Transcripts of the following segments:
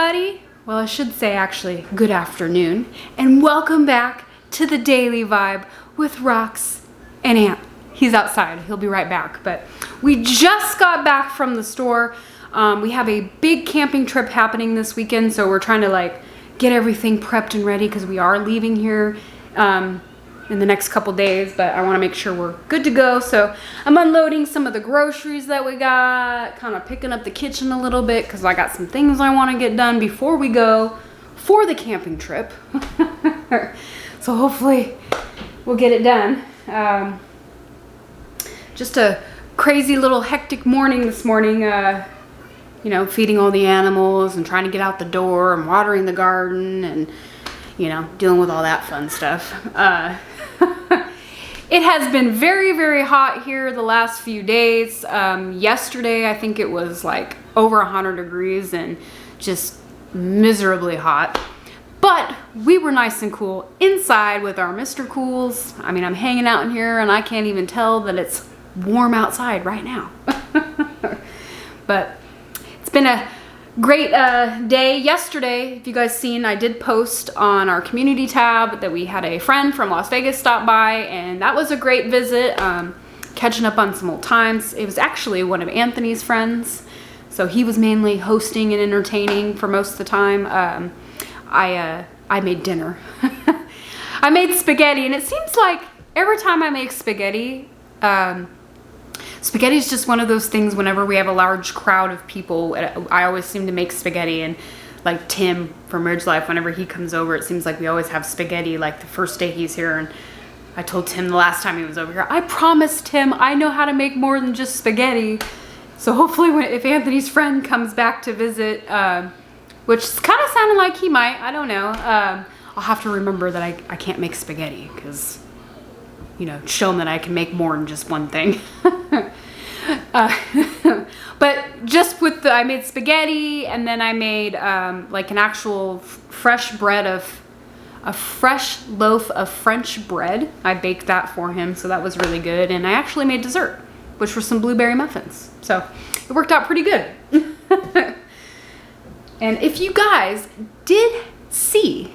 everybody. Well, I should say actually good afternoon, and welcome back to the Daily Vibe with Rox and Ant. He's outside, he'll be right back, but we just got back from the store. We have a big camping trip happening this weekend, so we're trying to like get everything prepped and ready because we are leaving here in the next couple days, but I want to make sure we're good to go. So I'm unloading some of the groceries that we got, kind of picking up the kitchen a little bit because I got some things I want to get done before we go for the camping trip. So hopefully we'll get it done. Just a crazy little hectic morning this morning, you know, feeding all the animals and trying to get out the door and watering the garden and, you know, dealing with all that fun stuff. It has been very, very hot here the last few days. Yesterday, I think it was like over 100 degrees and just miserably hot. But we were nice and cool inside with our Mr. Cools. I mean, I'm hanging out in here and I can't even tell that it's warm outside right now. But it's been a great day. Yesterday, if you guys seen, I did post on our community tab that we had a friend from Las Vegas stop by, and that was a great visit. Catching up on some old times. It was actually one of Anthony's friends, so he was mainly hosting and entertaining for most of the time. I made dinner. I made spaghetti, and it seems like every time I make spaghetti, spaghetti is just one of those things. Whenever we have a large crowd of people, I always seem to make spaghetti. And like Tim from Ridge Life, whenever he comes over, it seems like we always have spaghetti like the first day he's here. And I told Tim the last time he was over here, I promised him I know how to make more than just spaghetti. So hopefully if Anthony's friend comes back to visit, which kind of sounded like he might, I don't know, I'll have to remember that I can't make spaghetti because, you know, show him that I can make more than just one thing. But just with I made spaghetti, and then I made like an actual fresh loaf of French bread. I baked that for him, so that was really good. And I actually made dessert, which were some blueberry muffins. So it worked out pretty good. And if you guys did see,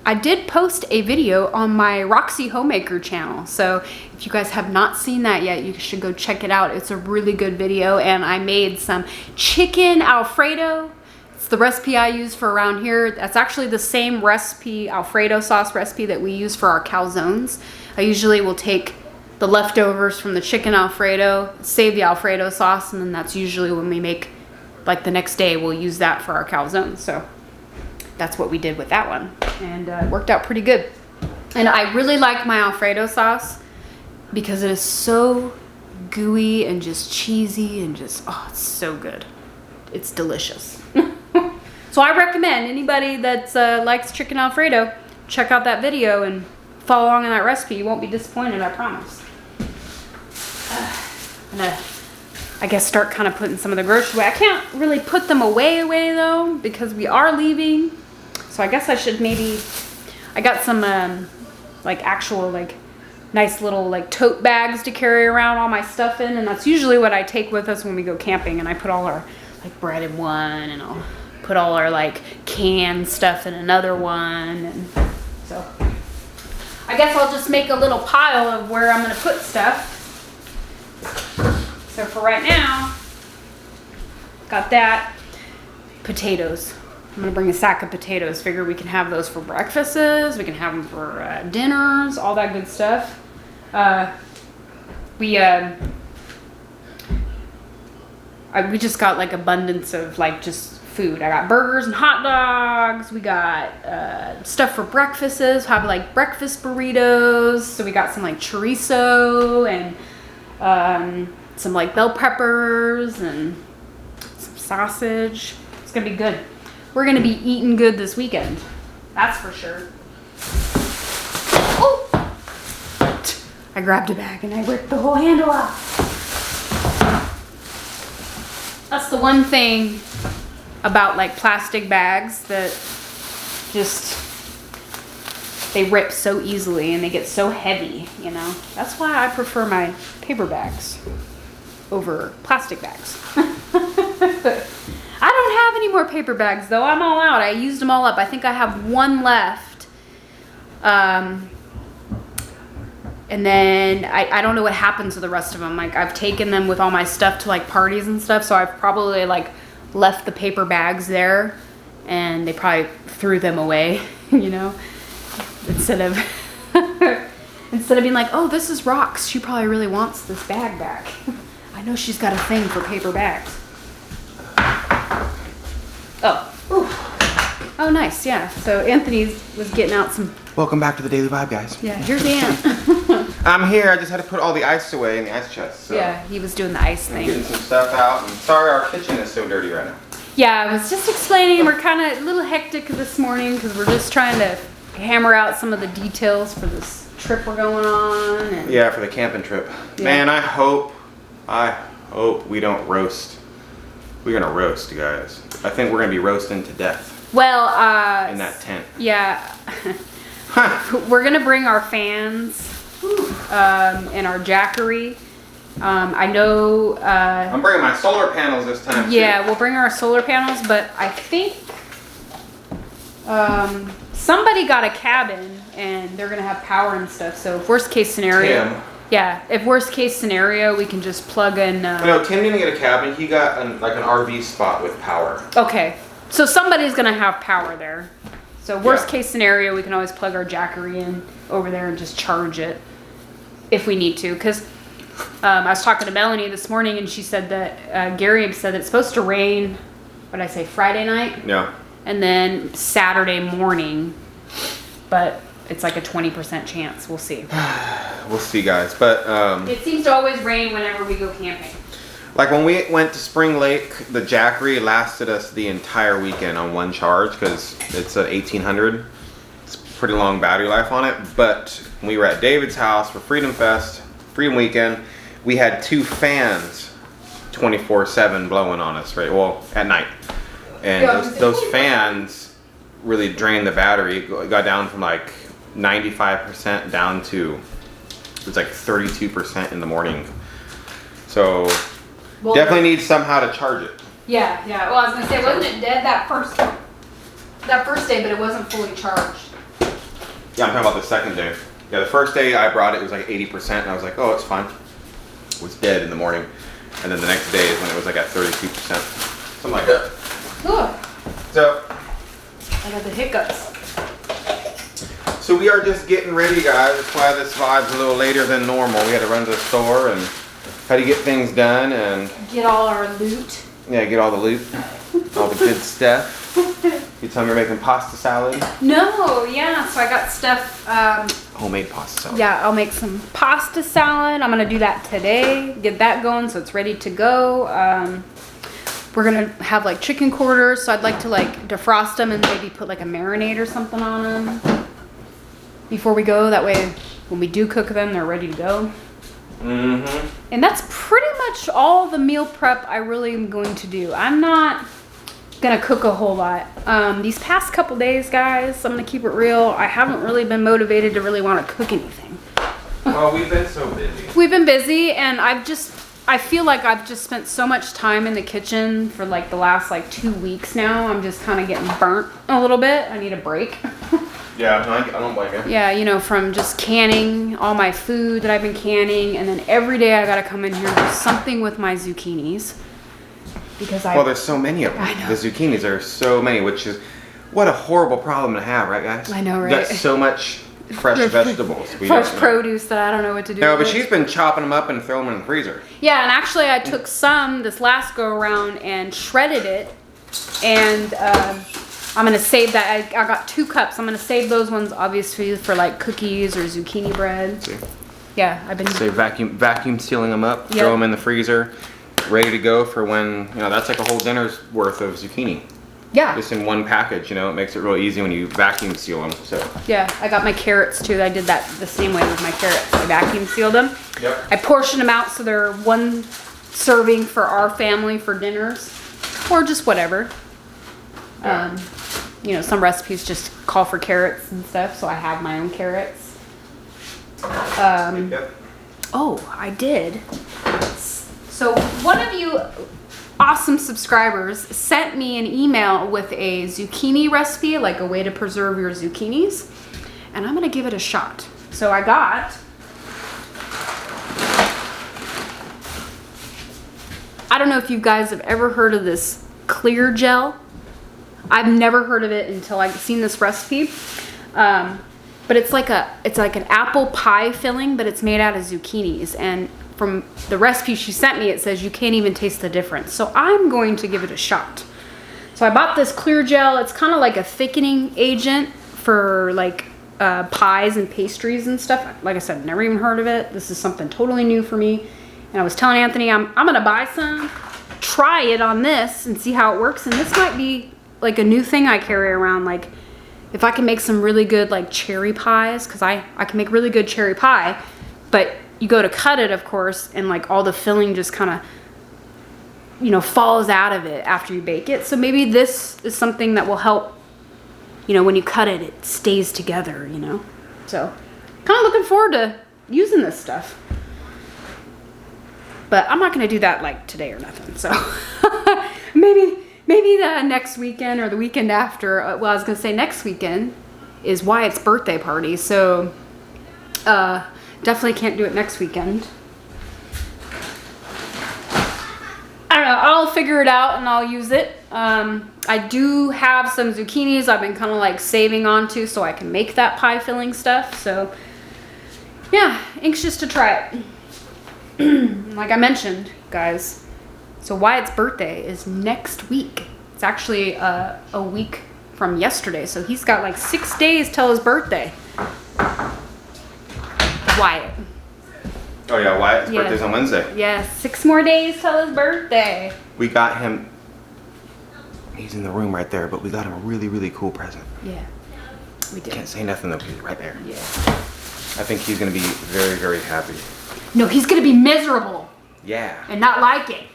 I did post a video on my Roxy Homemaker channel. So if you guys have not seen that yet, you should go check it out. It's a really good video, and I made some chicken Alfredo. It's the recipe I use for around here. That's actually the same recipe, Alfredo sauce recipe, that we use for our calzones. I usually will take the leftovers from the chicken Alfredo, save the Alfredo sauce, and then that's usually when we make, like the next day, we'll use that for our calzones. So that's what we did with that one, and it worked out pretty good. And I really like my Alfredo sauce because it is so gooey and just cheesy and just, oh, it's so good. It's delicious. So I recommend anybody that likes chicken Alfredo, check out that video and follow along in that recipe. You won't be disappointed, I promise. I'm gonna, I guess, start kind of putting some of the groceries away. I can't really put them away though because we are leaving. So I guess I should maybe, I got some like actual like nice little like tote bags to carry around all my stuff in, and that's usually what I take with us when we go camping. And I put all our like bread in one, and I'll put all our like canned stuff in another one. And so I guess I'll just make a little pile of where I'm gonna put stuff. So for right now, got that. Potatoes. I'm gonna bring a sack of potatoes. Figure we can have those for breakfasts. We can have them for dinners, all that good stuff. We just got like abundance of like just food. I got burgers and hot dogs. We got stuff for breakfasts. We have like breakfast burritos. So we got some like chorizo and some like bell peppers and some sausage. It's gonna be good. We're gonna be eating good this weekend. That's for sure. Oh! I grabbed a bag and I ripped the whole handle off. That's the one thing about like plastic bags that just, they rip so easily and they get so heavy, you know? That's why I prefer my paper bags over plastic bags. I don't have any more more paper bags though. I'm all out. I used them all up. I think I have one left. And then I don't know what happens to the rest of them. Like, I've taken them with all my stuff to like parties and stuff, so I've probably like left the paper bags there, and they probably threw them away, you know, instead of being like, oh, this is rocks. She probably really wants this bag back. I know she's got a thing for paper bags. Oh, ooh. Oh, nice, yeah. So Anthony was getting out some. Welcome back to the Daily Vibe, guys. Yeah, here's Ant. I'm here. I just had to put all the ice away in the ice chest. So Yeah, he was doing the ice thing. getting some stuff out. And sorry, our kitchen is so dirty right now. Yeah, I was just explaining. We're kind of a little hectic this morning because we're just trying to hammer out some of the details for this trip we're going on. And Yeah, for the camping trip. Yeah. Man, I hope we don't roast. We're gonna roast, guys. I think we're gonna be roasting to death well, in that tent. Yeah, we're gonna bring our fans and our jackery. I know. I'm bringing my solar panels this time. Yeah, too. we'll bring our solar panels, but I think somebody got a cabin and they're gonna have power and stuff. So if worst case scenario, Tim. yeah, if worst case scenario, we can just plug in. No, Tim didn't get a cabin. He got like an RV spot with power. Okay, so somebody's gonna have power there. So worst Yeah. case scenario, we can always plug our jackery in over there and just charge it if we need to. Because I was talking to Melanie this morning and she said that Gary had said that it's supposed to rain. What did I say? Friday night. Yeah. And then Saturday morning, but it's like a 20% chance. We'll see. We'll see, guys. But It seems to always rain whenever we go camping. like when we went to Spring Lake, the jackery lasted us the entire weekend on one charge because it's an 1800. It's pretty long battery life on it. But when we were at David's house for Freedom Fest, Freedom Weekend, we had 2 fans 24/7 blowing on us, right? Well, at night. And Yeah, those fans really drained the battery. It got down from like 95% down to, it was like 32% in the morning. So Well, definitely need somehow to charge it. Yeah, yeah. Well, I was gonna say, wasn't it dead that first day, but it wasn't fully charged. Yeah, I'm talking about the second day. Yeah, the first day I brought it was like 80% and I was like, oh, it's fine. It was dead in the morning. And then the next day is when it was like at 32%. Something like that. Ugh, So I got the hiccups. So we are just getting ready, guys. That's why this vibe's a little later than normal. We had to run to the store and had to get things done and Get all our loot. yeah, get all the loot, all the good stuff. You tell me you're making pasta salad? No, yeah. So I got stuff. Homemade pasta salad. Yeah, I'll make some pasta salad. I'm gonna do that today. Get that going so it's ready to go. We're gonna have like chicken quarters, so I'd like to like defrost them and maybe put like a marinade or something on them before we go. That way, when we do cook them, they're ready to go. Mm-hmm. And that's pretty much all the meal prep I really am going to do. I'm not gonna cook a whole lot. These past couple days, guys, I'm gonna keep it real. I haven't really been motivated to really want to cook anything. Oh, we've been so busy. We've been busy, and I feel like I've just spent so much time in the kitchen for like the last like 2 weeks now. I'm just kind of getting burnt a little bit. I need a break. Yeah, no, I don't blame you. Yeah, you know, from just canning all my food that I've been canning, and then every day I gotta come in here and do something with my zucchinis. Because Well, there's so many of them. I know. The zucchinis are so many, which is what a horrible problem to have, right, guys? I know, We right? got so much fresh vegetables. We fresh don't know. produce that I don't know what to do No, with. but she's been chopping them up and throwing them in the freezer. Yeah, and actually I took some this last go around and shredded it, and I'm gonna save that. I got 2 cups. I'm gonna save those ones obviously for like cookies or zucchini bread. See? Yeah, I've been. So vacuum sealing them up, Yep. throw them in the freezer, ready to go for when, you know, that's like a whole dinner's worth of zucchini. Yeah, Just in one package, you know, it makes it real easy when you vacuum seal them, so. yeah. I got my carrots too. I did that the same way with my carrots. I vacuum sealed them. Yep. I portioned them out so they're 1 serving for our family for dinners, or just whatever. Yeah. You know, some recipes just call for carrots and stuff, so I have my own carrots. Yep. Oh, I did. So one of you awesome subscribers sent me an email with a zucchini recipe, like a way to preserve your zucchinis. And I'm gonna give it a shot. So I got, I don't know if you guys have ever heard of this clear gel. I've never heard of it until I've seen this recipe. But it's like an apple pie filling, but it's made out of zucchinis. And from the recipe she sent me, it says you can't even taste the difference. So I'm going to give it a shot. So I bought this clear gel. It's kind of like a thickening agent for like pies and pastries and stuff. Like I said, never even heard of it. This is something totally new for me. And I was telling Anthony, I'm gonna buy some, try it on this and see how it works. And this might be like a new thing I carry around. Like if I can make some really good like cherry pies, because I can make really good cherry pie, but you go to cut it, of course, and like all the filling just kind of, you know, falls out of it after you bake it. So maybe this is something that will help, you know, when you cut it, it stays together, you know. So kind of looking forward to using this stuff. But I'm not going to do that like today or nothing. So maybe the next weekend or the weekend after. Well, I was going to say next weekend is Wyatt's birthday party. So definitely can't do it next weekend. I don't know. I'll figure it out and I'll use it. I do have some zucchinis I've been kind of like saving onto so I can make that pie filling stuff. So yeah, anxious to try it. Like I mentioned, guys, so Wyatt's birthday is next week. It's actually a week from yesterday, so he's got like 6 days till his birthday. Wyatt. Oh yeah, Wyatt's birthday's on Wednesday. Yeah, 6 more days till his birthday. We got him, he's in the room right there, but we got him a really, really cool present. Yeah, we did. Can't say nothing though, because he's right there. Yeah. I think he's gonna be very, very happy. No, he's gonna be miserable. Yeah. And not like it.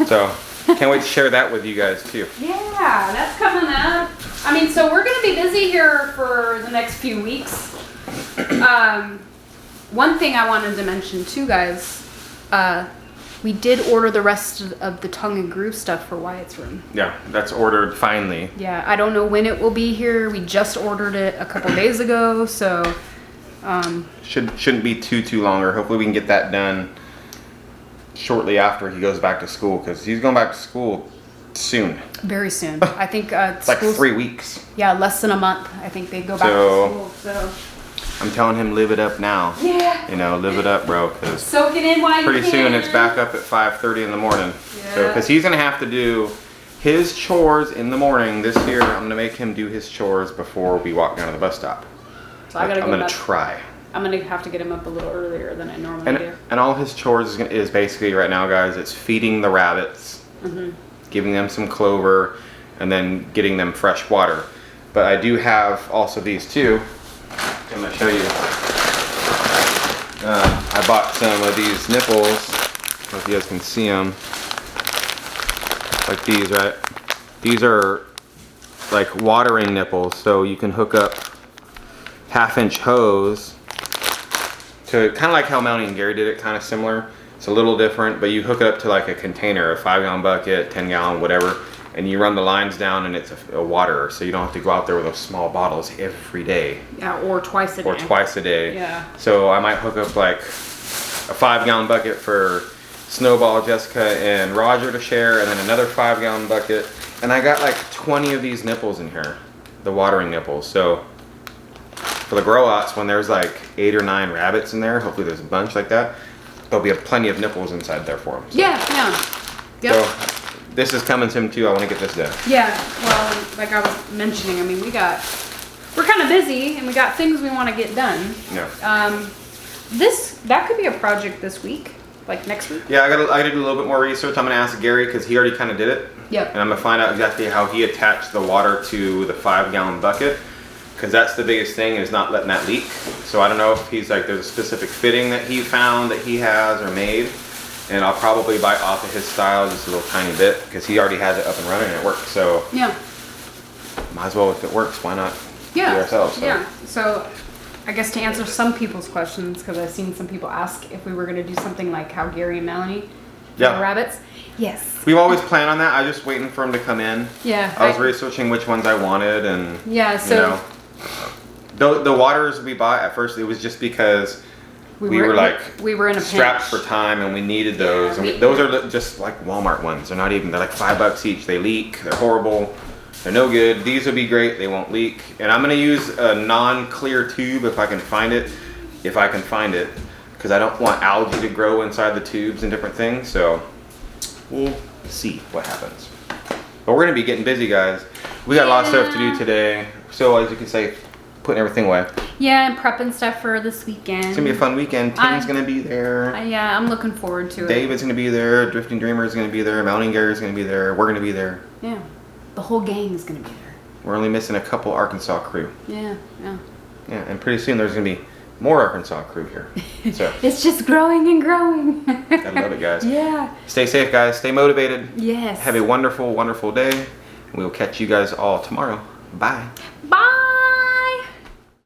So, can't wait to share that with you guys too. Yeah, that's coming up. I mean, so we're gonna be busy here for the next few weeks. One thing I wanted to mention too, guys, we did order the rest of the tongue and groove stuff for Wyatt's room. Yeah, that's ordered finally. Yeah, I don't know when it will be here. We just ordered it a couple days ago, so shouldn't be too longer. Hopefully we can get that done shortly after he goes back to school, because he's going back to school soon. Very soon. I think it's like 3 weeks. Yeah, less than a month. I think they go back to school. So I'm telling him, live it up now. Yeah. You know, live it up, bro. Cause soak it in while you pretty can. soon it's back up at 5:30 in the morning. Yeah. So, because he's gonna have to do his chores in the morning this year. I'm gonna make him do his chores before we walk down to the bus stop. So I'm gonna try. I'm gonna have to get him up a little earlier than I normally do. And all his chores is basically right now, guys, it's feeding the rabbits, giving them some clover, and then getting them fresh water. But I do have also these two. I'm gonna show you. I bought some of these nipples. I don't know if you guys can see them. Like these, right? These are like watering nipples, so you can hook up 1/2-inch hose to kind of like how Melanie and Gary did it, kind of similar. It's a little different, but you hook it up to like a container, a 5-gallon bucket, 10-gallon, whatever, and you run the lines down, and it's a waterer, so you don't have to go out there with those small bottles every day. Yeah, or twice a day. Or twice a day. Yeah. So I might hook up like a 5-gallon bucket for Snowball, Jessica, and Roger to share, and then another 5-gallon bucket. And I got like 20 of these nipples in here, the watering nipples. So for the grow outs, when there's like 8 or 9 rabbits in there, hopefully there's a bunch like that, there'll be plenty of nipples inside there for them. So. Yeah. Yep. So this is coming soon too. I want to get this done. Yeah, well, like I was mentioning, I mean, we're kind of busy and we got things we want to get done. Yeah. That could be a project this week, like next week. Yeah, I got to do a little bit more research. I'm gonna ask Gary, because he already kind of did it. Yep. And I'm gonna find out exactly how he attached the water to the 5-gallon bucket, because that's the biggest thing, is not letting that leak. So I don't know if he's like, there's a specific fitting that he found that he has or made, and I'll probably bite off of his style just a little tiny bit, because he already has it up and running and it works. So yeah, might as well, if it works, why not do it ourselves? So. Yeah. So I guess to answer some people's questions, because I've seen some people ask if we were going to do something like how Gary and Melanie for Yeah. the rabbits. Yes. We've always planned on that. I was just waiting for them to come in. Yeah. I was researching which ones I wanted, and yeah. So the waters we bought at first, it was just because we were in a strapped pinch. for time, and we needed those. And those are just like Walmart ones. They're not even. They're like $5 each. They leak. They're horrible. They're no good. These would be great. They won't leak. And I'm gonna use a non-clear tube if I can find it. Because I don't want algae to grow inside the tubes and different things. So we'll see what happens. But we're gonna be getting busy, guys. We got a lot of stuff to do today. So as you can say, putting everything away. Yeah, and prepping stuff for this weekend. It's gonna be a fun weekend. Tim's gonna be there. Yeah, I'm looking forward to it. David's gonna be there. Drifting Dreamer is gonna be there. Mountain Gary's gonna be there. We're gonna be there. Yeah, the whole gang is gonna be there. We're only missing a couple Arkansas crew. Yeah. Yeah, and pretty soon there's gonna be more Arkansas crew here. So it's just growing and growing. I love it, guys. Yeah. Stay safe, guys. Stay motivated. Yes. Have a wonderful, wonderful day. We will catch you guys all tomorrow. Bye. Bye.